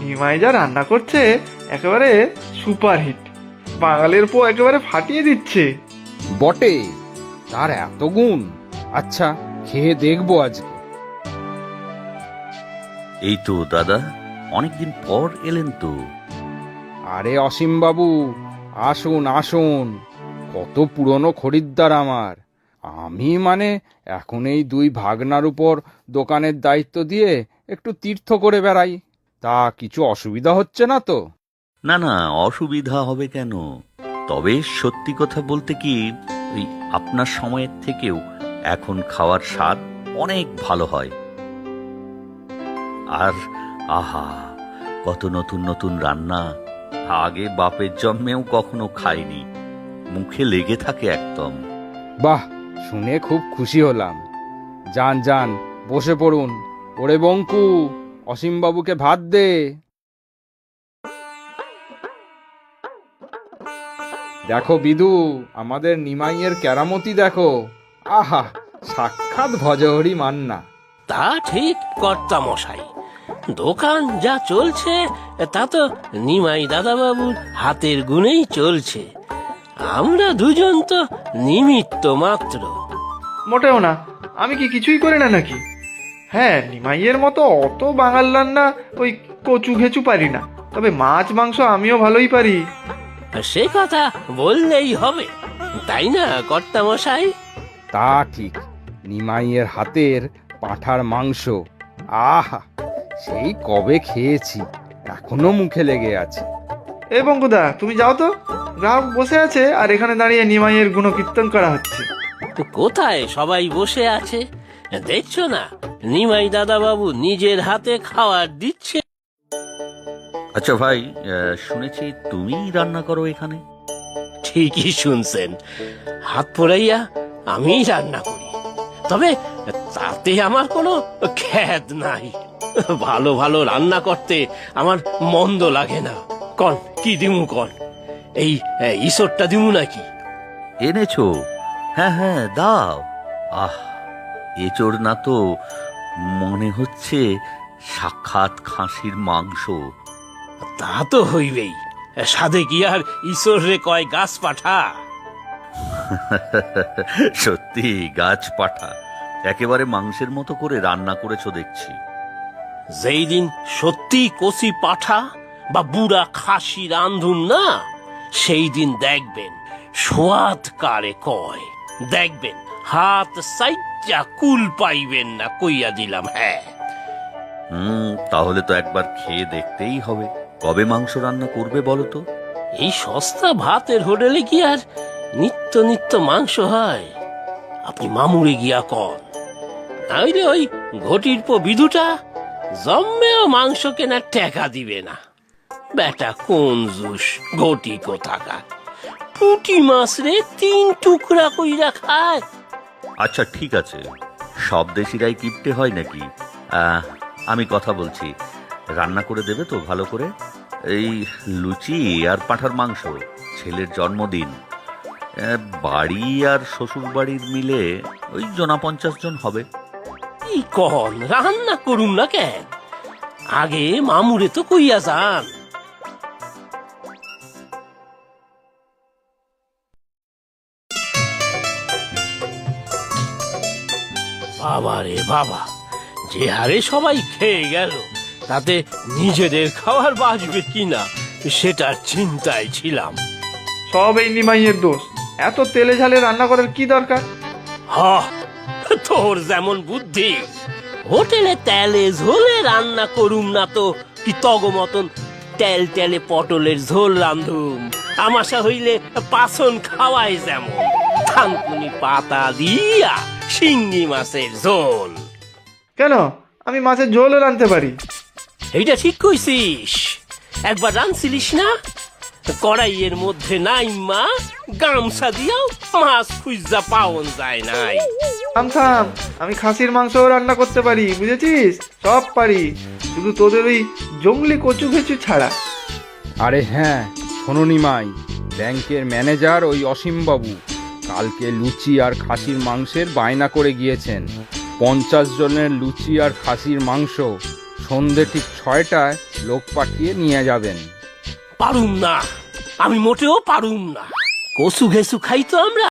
নিমাই যা রান্না করছে একেবারে সুপারহিট। বাঙালির পো একেবারে ফাটিয়ে দিচ্ছে। বটে, তার এত গুণ। আচ্ছা, খেয়ে দেখবো আজকে। এই তো দাদা, অনেকদিন পর এলেন তো। আরে অসীম বাবু, আসুন আসুন, কত পুরনো খরিদ্দার আমার। আমি এখন এই দুই ভাগনার উপর দোকানের দায়িত্ব দিয়ে একটু তীর্থ করে বেড়াই। তা কিছু অসুবিধা হচ্ছে না তো? না না, অসুবিধা হবে কেন? তবে সত্যি কথা বলতে কি, ওই আপনার সময়ের থেকেও এখন খাওয়ার স্বাদ অনেক ভালো হয়। আর আহা, কত নতুন নতুন রান্না, আগে বাপের জন্মেও কখনো খাইনি, মুখে লেগে থাকে একদম। বাহ, শুনে খুব খুশি হলাম। যান যান, বসে পড়ুন। ওরে বঙ্কু, অসীম বাবুকে ভাত দে। দেখো বিদু, আমাদের নিমাইয়ের কেরামতি দেখো। আহা, সাক্ষাৎ ভজহরি মান্না। তা ঠিক কর্তা মশাই, দোকান যা চলছে তা তো নিমাই দাদাবাবুর হাতের গুণেই চলছে। আমরা দুজন তো নিমিত্ত মাত্র। মোটেও না, আমি কি কিছুই করি না নাকি? হ্যাঁ, নিমাইয়ের মতো অত বাঙাল রান্না ওই কচু ঘেচু পারি না, তবে মাছ মাংস আমিও ভালোই পারি। সে কথা বললেই হবে, তাই না কর্তা মশাই? তা ঠিক, নিমাইয়ের হাতের পাঁঠার মাংস, আহা, সেই কবে খেয়েছি, এখনো মুখে লেগে আছে। এ বঙ্কুদা, তুমি যাও তো, গ্রাহক বসে আছে আর এখানে দাঁড়িয়ে নিমাইয়ের গুণকীর্তন করা হচ্ছে। কোথায় সবাই বসে আছে দেখছো না? নিমাই দাদাবাবু নিজের হাতে খাবার দিচ্ছে। আচ্ছা ভাই, শুনেছি তুমি রান্না করো এখানে? ঠিকই শুনছেন, হাত পোড়াইয়া আমি রান্না করি, তবে তাতে আমার কোনো খ্যাত নাই। ভালো ভালো রান্না করতে আমার মন্দ লাগে না। কন কি দিমু কন? এই ঈশ্বরটা দিমু নাকি? এনেছো? হ্যাঁ হ্যাঁ, দাও। আহ, এচোর না তো, মনে হচ্ছে সাক্ষাৎ খাসির মাংস। তা তো হইবেই, সাধে কি আর ঈশ্বর রে কয় গাছ পাঠা? সত্যি গাছ পাঠা, একেবারে মাংসের মতো করে রান্না করেছো দেখছি। যেই দিন সত্যি কচি পাঠা বা বুড়া খাসি রান্ধুন না, সেই দিন দেখবেন সোয়াদ কারে কয়। দেখবেন হাত সাইজা কুল পাইবেন না, কইয়া দিলাম। হ্যাঁ, তাহলে তো একবার খেয়ে দেখতেই হবে। কবে মাংস রান্না করবে বলো তো? এই সস্তা ভাতের হোটেলে কি আর নিত্য নিত্য মাংস হয়? আপনি মামুরে গিয়া কন, নাইলে ওই ঘটির পো বিধুটা জম্মেও মাংস কেনার টাকা দিবে না। বেটা কোন জুস, ঘটি কোথাকার। পুঁটি মাছ রে 3 টুকরা কইরা খায়। আচ্ছা ঠিক আছে, সব দেশিরাই কিপটে হয় নাকি? আমি কথা বলছি, রান্না করে দেবে তো ভালো করে? এই লুচি আর পাঁঠার মাংস, ছেলের জন্মদিন, বাড়ি আর শ্বশুর বাড়ির মিলে ওই 50 জন হবে। কি কন, রান্না করুম না কেন? আগে মামুরে তো কইয়া যান। বাবা রে বাবা, যে হারে সবাই খেয়ে গেল, তাতে নিজেদের খাবার বাঁচবে কিনা সেটার চিন্তায় ছিলাম। সব এই নিমাইয়ের দোষ। এত তেলে ঝালে রান্না করার কি দরকার? হ, তোর যেমন বুদ্ধি, হোটেলে তেলে ঝোলে রান্না করুম না তো কি তগ মতন তেল তেলে পটলের ঝোল রান্ধুম? আমাশা হইলে পাছন খাওয়াই যেমন থানকুনি পাতা দিয়া শিঙ্গি মাছের ঝোল। কেন, আমি মাছের ঝোলও রাঁধতে পারি। এইটা ঠিক কইছিস, একবার রাঁধছিলিস না? কড়াইয়ের মধ্যে নাই মা গামছা দিয়াও মাছ খুঁজা পাওন যায় নাই। থাম থাম, আমি খাসির মাংসও রান্না করতে পারি, বুঝেছিস? সব পারি, শুধু তোদের ওই জঙ্গলি কচু ঘেচু ছাড়া। আরে হ্যাঁ, শোনো নিমাই, ব্যাংকের ম্যানেজার ওই অসীম বাবু কালকে লুচি আর খাসির মাংসের বায়না করে গিয়েছেন। 50 জনের লুচি আর খাসির মাংস সন্ধে ঠিক 6টায় লোক পাঠিয়ে নিয়ে যাবেন। পারুম না, আমি মোটেও পারুম না। কচু ঘেসু খাই তো আমরা।